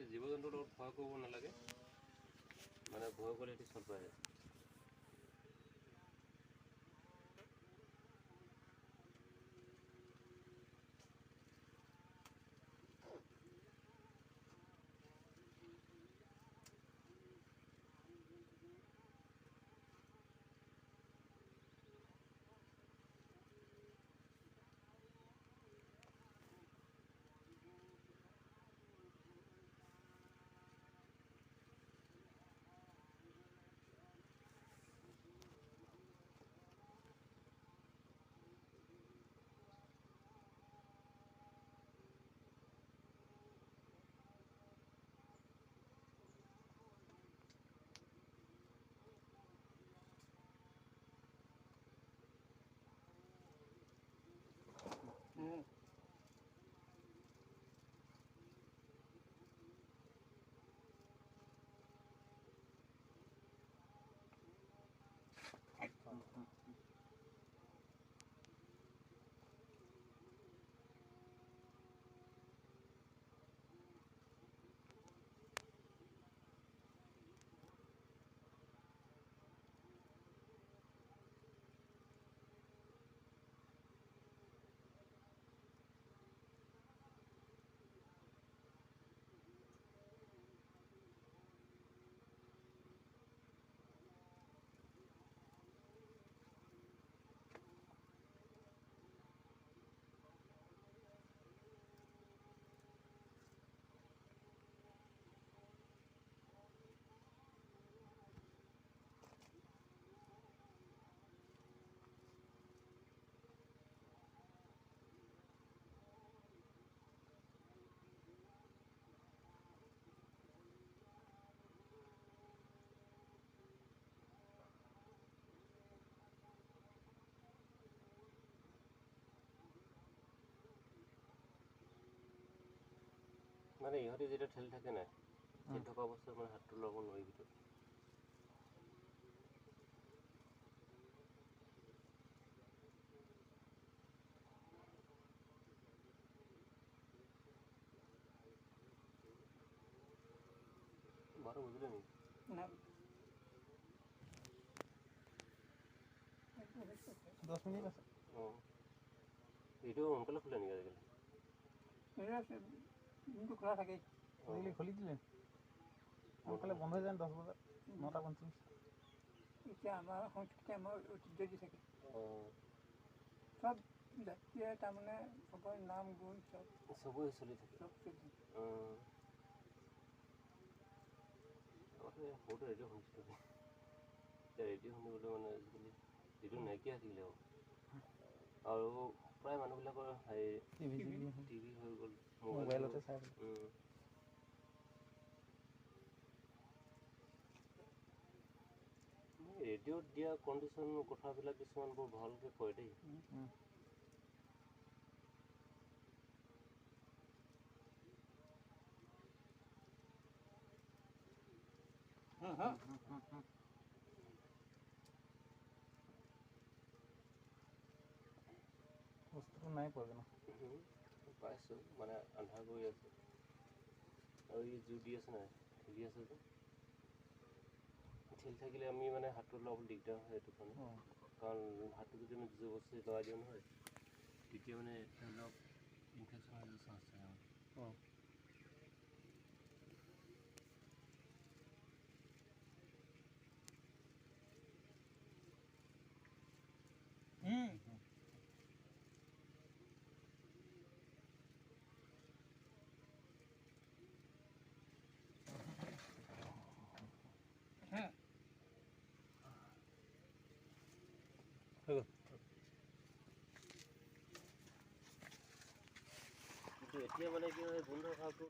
জীৱ জন্তুৰ লগত ভয় কৰিব নালাগে, মানে ভয় কৰিলে সেইটো চল পায়। মানে ইহঁতে যেতিয়া ঠেলি থাকে নাই, ঠেলি থকা অৱস্থাত মানে হাতটো ল'ব নোৱাৰি ভিতৰত। বাৰু বুজিলে নেকি? নাই 10 মিনিট আছে। অঁ, এইটো সোনকালে খোলে নেকি আজিকালি? দিনটো খোলা থাকেই। আজিকালি খুলি দিলে সোনকালে বন্ধ হৈ যায় 10 বজাত, 9:45। এতিয়া আমাৰ সংস্কৃতি, আমাৰ ঐতিহ্য দি থাকে। চব জাতিয়ে তাৰমানে চবৰে নাম গুণ চবৰে চলি থাকে। চব চলি থাকে। সৰুতে ৰেডিঅ' শুনিছিলোঁ, এতিয়া ৰেডিঅ' শুনিবলৈ মানে আজিকালি ৰেডিঅ' নাইকিয়া থাকিলে আৰু প্ৰায় মানুহবিলাকৰ হেৰি টিভি হৈ গ'ল, মোবাইলতে চাই। ৰেডিঅ'ত দিয়া কণ্ডিশ্যন কথাবিলাক কিছুমান বৰ ভালকৈ কয় দেই। বস্তুটো নাই পোৱা জানো? পাইছোঁ, মানে আন্ধাৰ কৰি আছে আৰু এই জুই দি আছে নাই, ঠেলি আছে যে ঠেলি থাকিলে আমি মানে হাতটো ল'ব দিগদাৰ হয় সেইটো কাৰণে। কাৰণ হাতটো যদি আমি জোৰ বস্তু লগাই দিওঁ নহয়, তেতিয়া মানে অলপ ইনফেকশ্যন হৈ যোৱাৰ চান্স থাকে মানে। কিন্তু এতিয়া মানে কি হয়, গোন্ধ ভাৱটো